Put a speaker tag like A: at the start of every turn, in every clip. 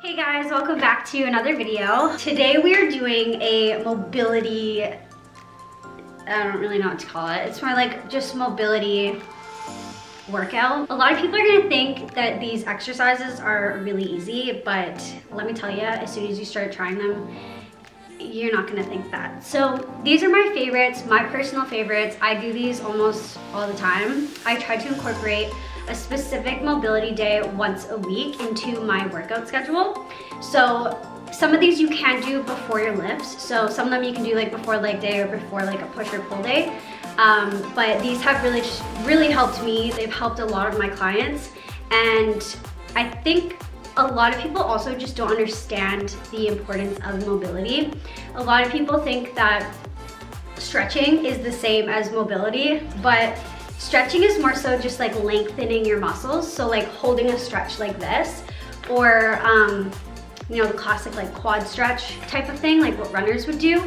A: Hey guys, welcome back to another video. Today we are doing a mobility, I don't really know what to call it. It's more like just mobility workout. A lot of people are gonna think that these exercises are really easy, but let me tell you, as soon as you start trying them, you're not gonna think that. So these are my favorites, my personal favorites. I do these almost all the time. I try to incorporate a specific mobility day once a week into my workout schedule. So some of these you can do before your lifts. So some of them you can do like before leg day or before like a push or pull day. But these have really helped me. They've helped a lot of my clients. And I think a lot of people also just don't understand the importance of mobility. A lot of people think that stretching is the same as mobility, but stretching is more so just like lengthening your muscles. So like holding a stretch like this, or you know, the classic like quad stretch type of thing, like what runners would do.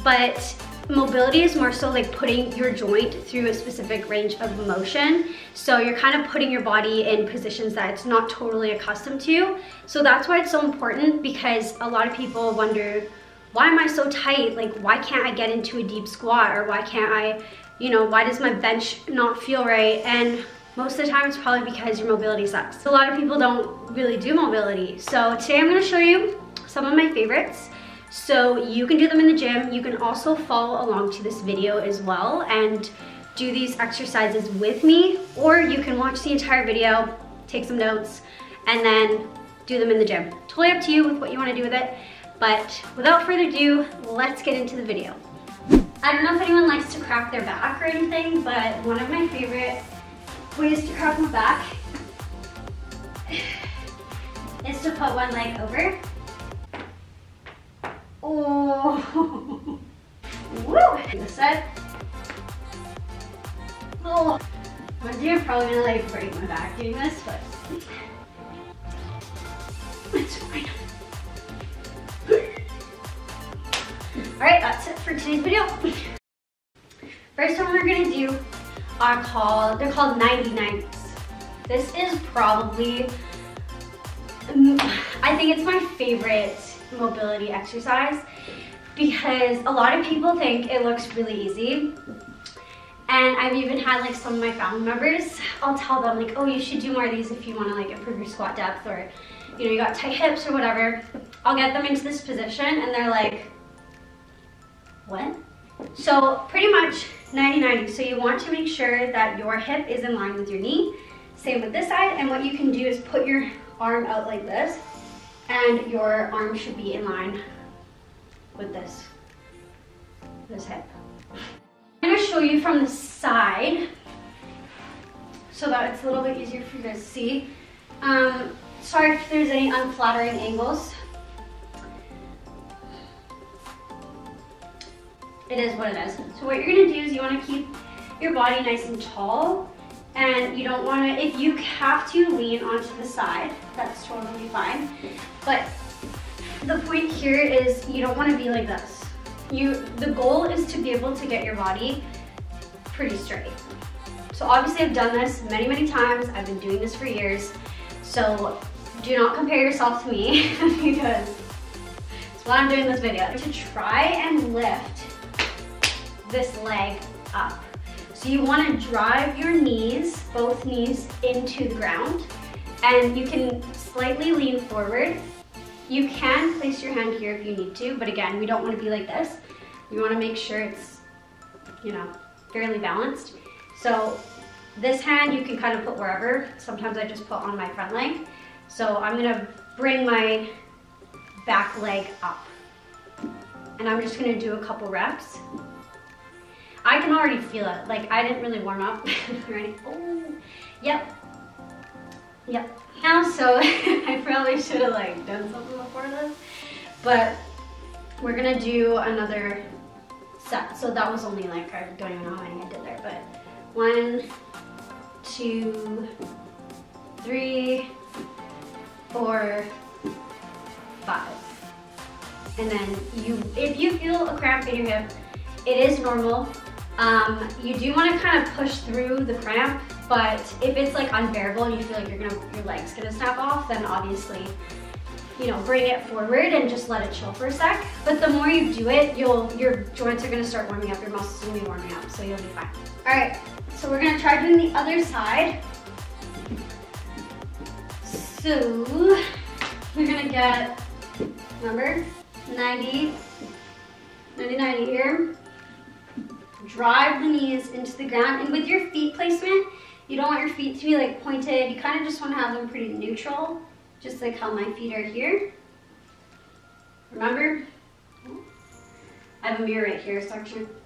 A: But mobility is more so like putting your joint through a specific range of motion. So you're kind of putting your body in positions that it's not totally accustomed to. So that's why it's so important, because a lot of people wonder, why am I so tight? Like, why can't I get into a deep squat? Or why can't I, you know, why does my bench not feel right? And most of the time it's probably because your mobility sucks. So a lot of people don't really do mobility. So today I'm gonna show you some of my favorites. So you can do them in the gym. You can also follow along to this video as well and do these exercises with me, or you can watch the entire video, take some notes, and then do them in the gym. Totally up to you with what you wanna do with it. But without further ado, let's get into the video. I don't know if anyone likes to crack their back or anything, but one of my favorite ways to crack my back is to put one leg over. Oh, woo! This side. Oh, one day I'm probably gonna like break my back doing this, but it's fine. All right, that's it for today's video. First one we're gonna do they're called 90-90s. This is probably, I think it's my favorite mobility exercise, because a lot of people think it looks really easy. And I've even had like some of my family members, I'll tell them like, oh, you should do more of these if you wanna like improve your squat depth, or you know, you got tight hips or whatever. I'll get them into this position and they're like, what? So pretty much 90-90. So you want to make sure that your hip is in line with your knee. Same with this side. And what you can do is put your arm out like this, and your arm should be in line with this hip. I'm gonna show you from the side so that it's a little bit easier for you guys to see. Sorry if there's any unflattering angles. It is what it is. So what you're gonna do is you wanna keep your body nice and tall, and you don't wanna, if you have to lean onto the side, that's totally fine. But the point here is you don't wanna be like this. The goal is to be able to get your body pretty straight. So obviously I've done this many, many times. I've been doing this for years. So do not compare yourself to me because that's why I'm doing this video. To try and lift this leg up. So you want to drive your knees, both knees, into the ground, and you can slightly lean forward. You can place your hand here if you need to, but again, we don't want to be like this. We want to make sure it's, you know, fairly balanced. So this hand you can kind of put wherever. Sometimes I just put on my front leg. So I'm going to bring my back leg up, and I'm just going to do a couple reps. I can already feel it. Like, I didn't really warm up. Ready? Oh, yep. Yep. Now, so I probably should have like done something before this, but we're gonna do another set. So that was only like, I don't even know how many I did there, but 1, 2, 3, 4, 5. And then if you feel a cramp in your hip, it is normal. You do want to kind of push through the cramp, but if it's like unbearable and you feel like your leg's gonna snap off, then obviously you know, bring it forward and just let it chill for a sec. But the more you do it, your joints are gonna start warming up, your muscles will be warming up, so you'll be fine. All right, so we're gonna try doing the other side. So we're gonna get, remember, 90 here. Drive the knees into the ground, and with your feet placement, you don't want your feet to be like pointed. You kind of just want to have them pretty neutral, just like how my feet are here. Remember, I have a mirror right here, so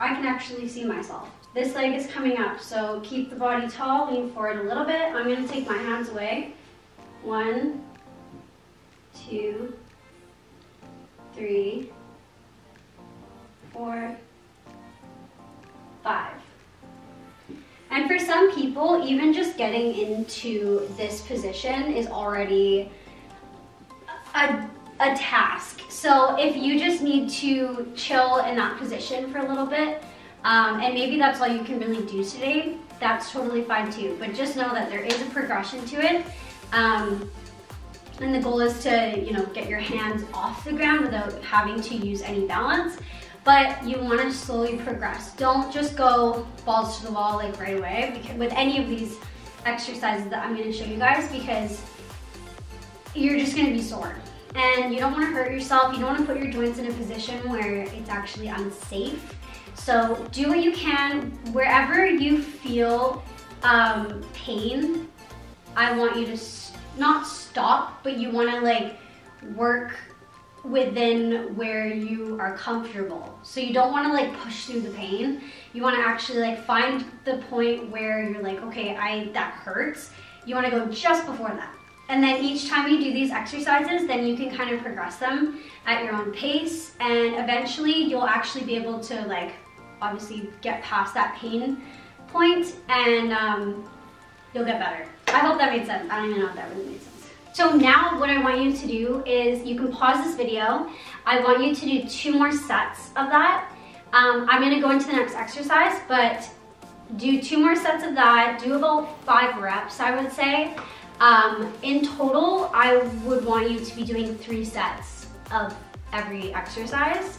A: I can actually see myself. This leg is coming up, so keep the body tall, lean forward a little bit. I'm going to take my hands away. 1, 2, 3, 4, 5. And for some people, even just getting into this position is already a task. So if you just need to chill in that position for a little bit, and maybe that's all you can really do today, that's totally fine too. But just know that there is a progression to it. And the goal is to, you know, get your hands off the ground without having to use any balance. But you want to slowly progress. Don't just go balls to the wall like right away because with any of these exercises that I'm going to show you guys, because you're just going to be sore. And you don't want to hurt yourself. You don't want to put your joints in a position where it's actually unsafe. So do what you can. Wherever you feel pain, I want you to not stop, but you want to like work within where you are comfortable. So you don't want to like push through the pain. You want to actually like find the point where you're like, okay, that hurts. You want to go just before that. And then each time you do these exercises, then you can kind of progress them at your own pace, and eventually you'll actually be able to like obviously get past that pain point, and you'll get better. I hope that made sense. I don't even know if that really made sense. So now what I want you to do is, you can pause this video. I want you to do 2 more sets of that. I'm gonna go into the next exercise, but do 2 more sets of that. Do about 5 reps, I would say. In total, I would want you to be doing 3 sets of every exercise.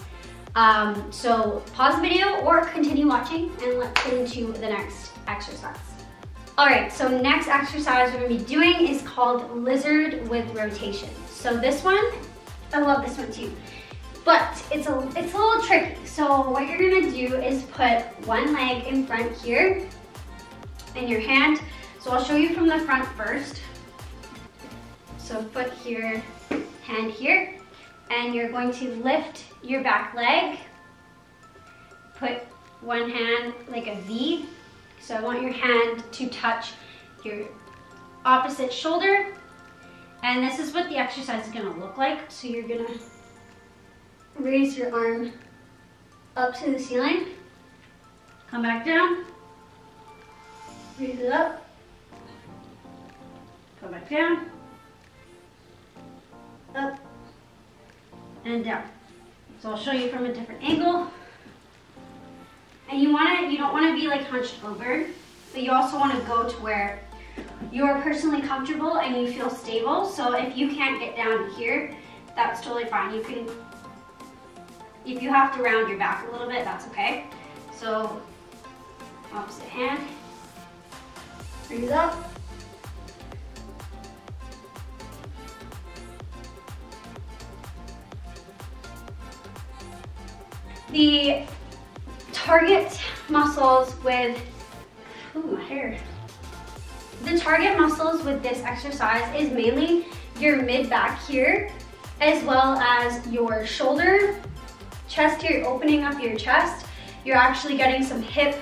A: So pause the video or continue watching, and let's get into the next exercise. All right, so next exercise we're gonna be doing is called lizard with rotation. So this one, I love this one too, but it's a little tricky. So what you're gonna do is put one leg in front here and your hand. So I'll show you from the front first. So foot here, hand here, and you're going to lift your back leg, put one hand like a V. So I want your hand to touch your opposite shoulder. And this is what the exercise is gonna look like. So you're gonna raise your arm up to the ceiling, come back down, raise it up, come back down, up, and down. So I'll show you from a different angle. And you don't want to be like hunched over, but you also want to go to where you're personally comfortable and you feel stable. So if you can't get down here, that's totally fine. You can, if you have to round your back a little bit, that's okay. So opposite hand, raise up. The target muscles with, ooh, my hair. The target muscles with this exercise is mainly your mid back here, as well as your shoulder, chest here. You're opening up your chest. You're actually getting some hip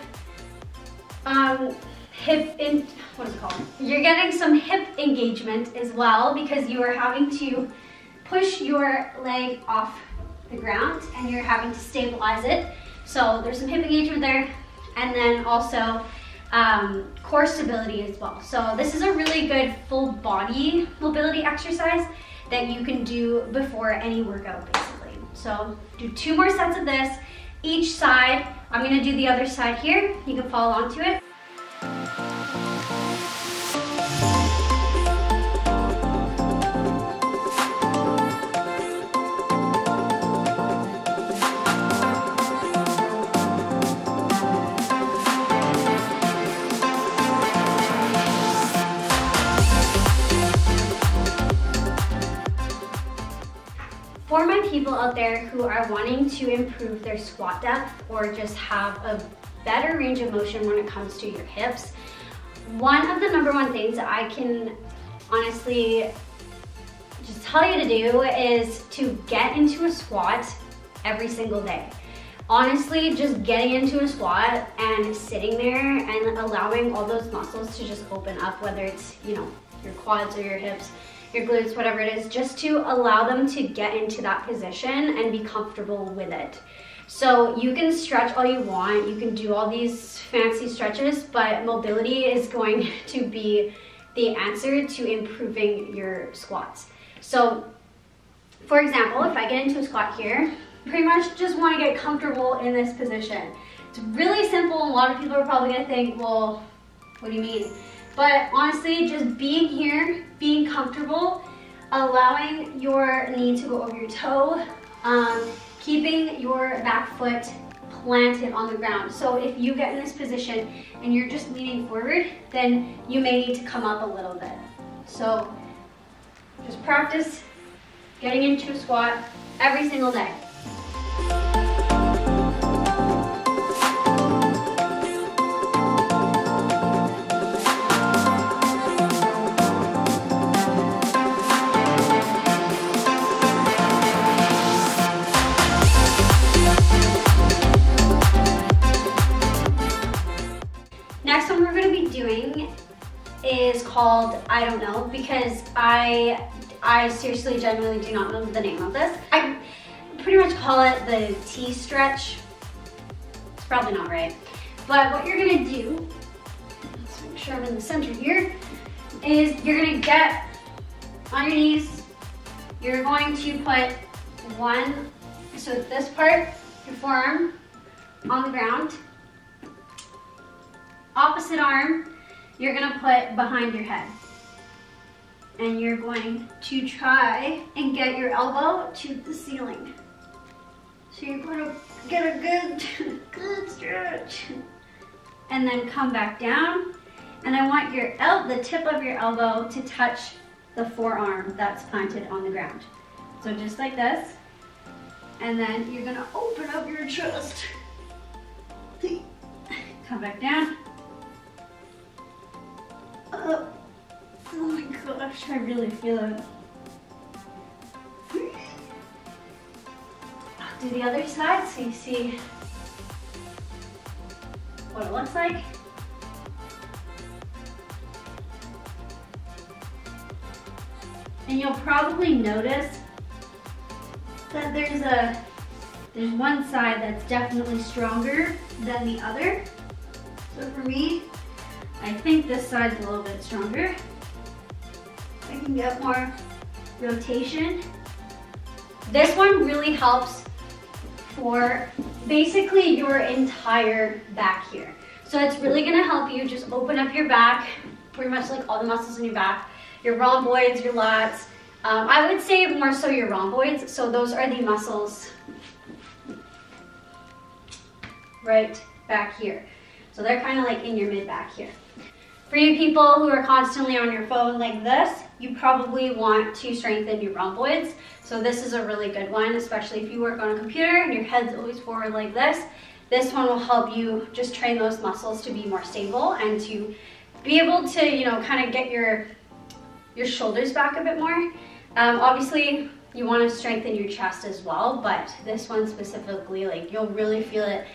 A: You're getting some hip engagement as well, because you are having to push your leg off the ground and you're having to stabilize it. So there's some hip engagement there, and then also core stability as well. So this is a really good full body mobility exercise that you can do before any workout basically. So do 2 more sets of this, each side. I'm gonna do the other side here. You can follow on to it. For my people out there who are wanting to improve their squat depth or just have a better range of motion when it comes to your hips, one of the number one things that I can honestly just tell you to do is to get into a squat every single day. Honestly, just getting into a squat and sitting there and allowing all those muscles to just open up, whether it's, you know, your quads or your hips, your glutes, whatever it is, just to allow them to get into that position and be comfortable with it. So you can stretch all you want, you can do all these fancy stretches, but mobility is going to be the answer to improving your squats. So for example, if I get into a squat here, pretty much just want to get comfortable in this position. It's really simple. A lot of people are probably going to think, well, what do you mean? But honestly, just being here, being comfortable, allowing your knee to go over your toe, keeping your back foot planted on the ground. So if you get in this position and you're just leaning forward, then you may need to come up a little bit. So just practice getting into a squat every single day. Next one we're going to be doing is called I don't know, because I seriously genuinely do not know the name of this. I pretty much call it the T stretch. It's probably not right. But what you're going to do, let's make sure I'm in the center here, is you're going to get on your knees. You're going to put so this part, your forearm on the ground. Opposite arm, you're gonna put behind your head. And you're going to try and get your elbow to the ceiling. So you're gonna get a good stretch. And then come back down. And I want the tip of your elbow to touch the forearm that's planted on the ground. So just like this. And then you're gonna open up your chest. Come back down. Oh my gosh, I really feel it. I'll do the other side so you see what it looks like. And you'll probably notice that there's one side that's definitely stronger than the other. So for me, I think this side's a little bit stronger. I can get more rotation. This one really helps for basically your entire back here. So it's really gonna help you just open up your back, pretty much like all the muscles in your back, your rhomboids, your lats. I would say more so your rhomboids. So those are the muscles right back here. So they're kind of like in your mid back here. For you people who are constantly on your phone like this, you probably want to strengthen your rhomboids. So this is a really good one, especially if you work on a computer and your head's always forward like this. This one will help you just train those muscles to be more stable and to be able to, you know, kind of get your shoulders back a bit more. Obviously, you want to strengthen your chest as well, but this one specifically, like, you'll really feel it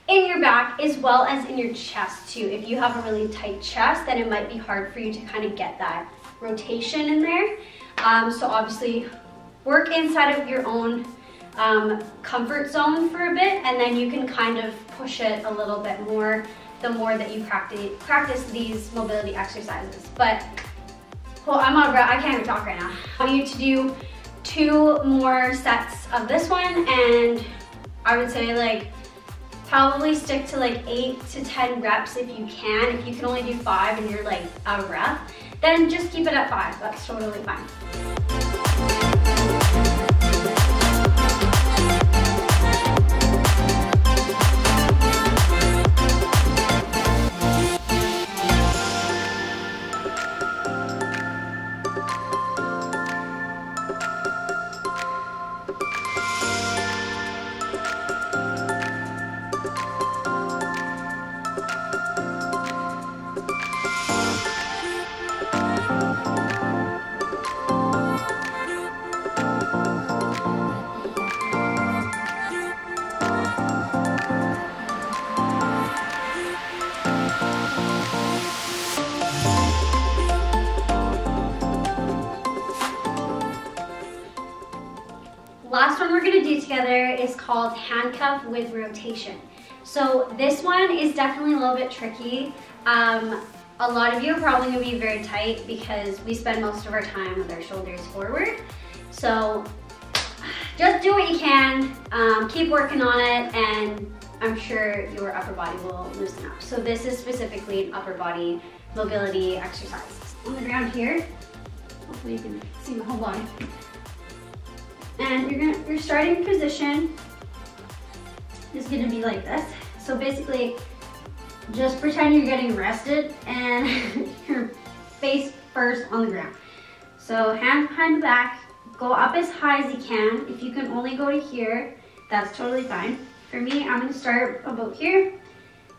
A: in your back as well as in your chest too. If you have a really tight chest, then it might be hard for you to kind of get that rotation in there. So obviously work inside of your own comfort zone for a bit, and then you can kind of push it a little bit more the more that you practice these mobility exercises. But well, I'm out of breath. I can't even talk right now. I want you to do 2 more sets of this one, and I would say like probably stick to like 8 to 10 reps if you can. If you can only do 5 and you're like out of breath, then just keep it at 5. That's totally fine. last one we're gonna do together is called handcuff with rotation. So this one is definitely a little bit tricky. A lot of you are probably gonna be very tight because we spend most of our time with our shoulders forward. So just do what you can, keep working on it, and I'm sure your upper body will loosen up. So this is specifically an upper body mobility exercise. On the ground here, hopefully you can see my whole body. And your starting position is gonna be like this. So basically, just pretend you're getting rested and your face first on the ground. So hands behind the back, go up as high as you can. If you can only go to here, that's totally fine. For me, I'm gonna start about here.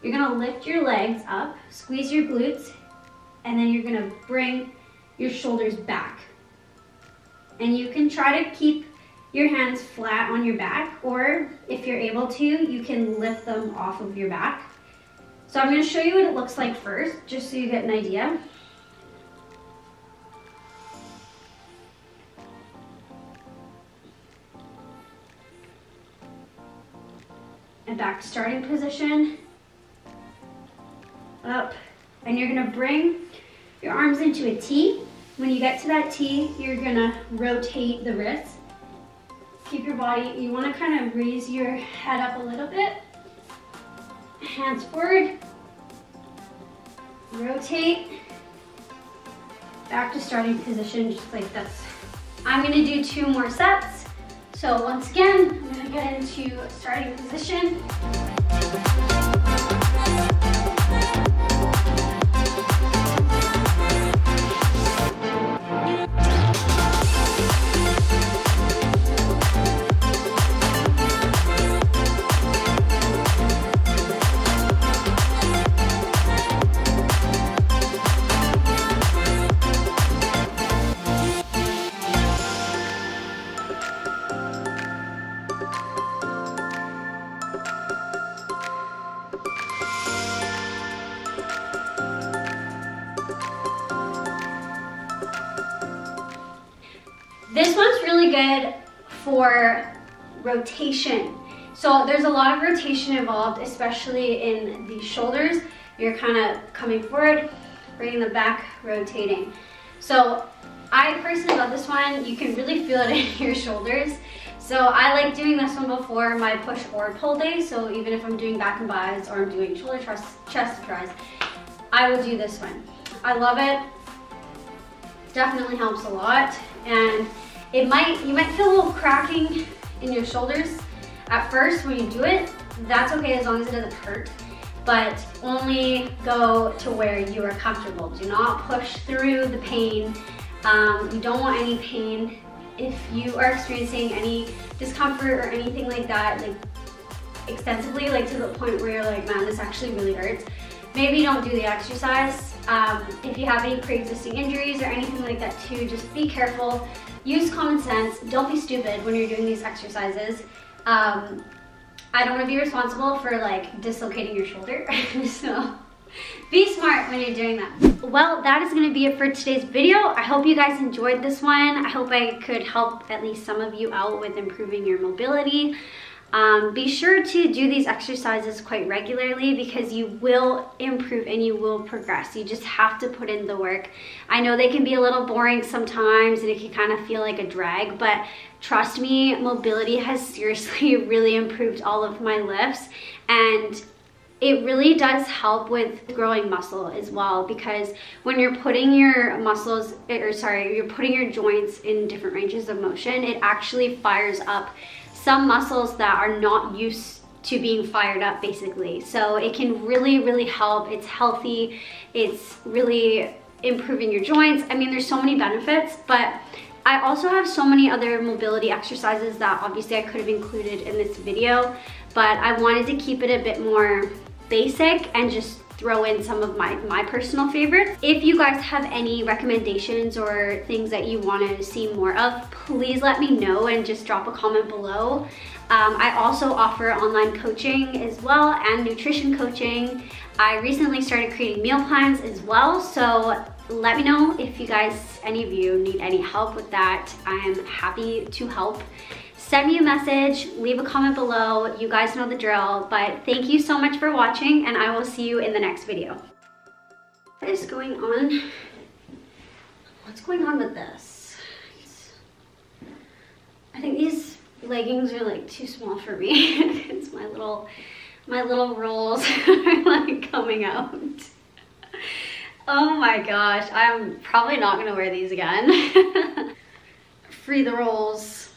A: You're gonna lift your legs up, squeeze your glutes, and then you're gonna bring your shoulders back. And you can try to keep your hands flat on your back, or if you're able to, you can lift them off of your back. So I'm gonna show you what it looks like first, just so you get an idea. And back to starting position, up, and you're gonna bring your arms into a T. When you get to that T, you're gonna rotate the wrists. Keep your body, you wanna kind of raise your head up a little bit. Hands forward, rotate, back to starting position, just like this. I'm gonna do 2 more sets. So once again, I'm gonna get into starting position. This one's really good for rotation. So there's a lot of rotation involved, especially in the shoulders. You're kind of coming forward, bringing them back, rotating. So I personally love this one. You can really feel it in your shoulders. So I like doing this one before my push or pull day. So even if I'm doing back and bis or I'm doing shoulder, chest to tries, I will do this one. I love it. Definitely helps a lot. And you might feel a little cracking in your shoulders at first when you do it. That's okay as long as it doesn't hurt, but only go to where you are comfortable. Do not push through the pain. You don't want any pain. If you are experiencing any discomfort or anything like that, like extensively, like to the point where you're like, man, this actually really hurts, maybe don't do the exercise. If you have any pre-existing injuries or anything like that too, just be careful. Use common sense. Don't be stupid when you're doing these exercises. I don't want to be responsible for like dislocating your shoulder. So be smart when you're doing that. Well, that is going to be it for today's video. I hope you guys enjoyed this one. I hope I could help at least some of you out with improving your mobility. Be sure to do these exercises quite regularly because you will improve and you will progress. You just have to put in the work. I know they can be a little boring sometimes and it can kind of feel like a drag, but trust me, mobility has seriously really improved all of my lifts, and it really does help with growing muscle as well, because when you're putting your muscles, you're putting your joints in different ranges of motion, it actually fires up some muscles that are not used to being fired up, basically. So it can really, really help. It's healthy. It's really improving your joints. I mean, there's so many benefits, but I also have so many other mobility exercises that obviously I could have included in this video, but I wanted to keep it a bit more basic and just throw in some of my personal favorites. If you guys have any recommendations or things that you want to see more of, please let me know and just drop a comment below. I also offer online coaching as well and nutrition coaching. I recently started creating meal plans as well, so let me know if you guys, any of you, need any help with that. I'm happy to help. Send me a message, leave a comment below. You guys know the drill, but thank you so much for watching, and I will see you in the next video. What is going on? What's going on with this? I think these leggings are like too small for me. It's my little rolls are like coming out. Oh my gosh, I'm probably not gonna wear these again. Free the rolls.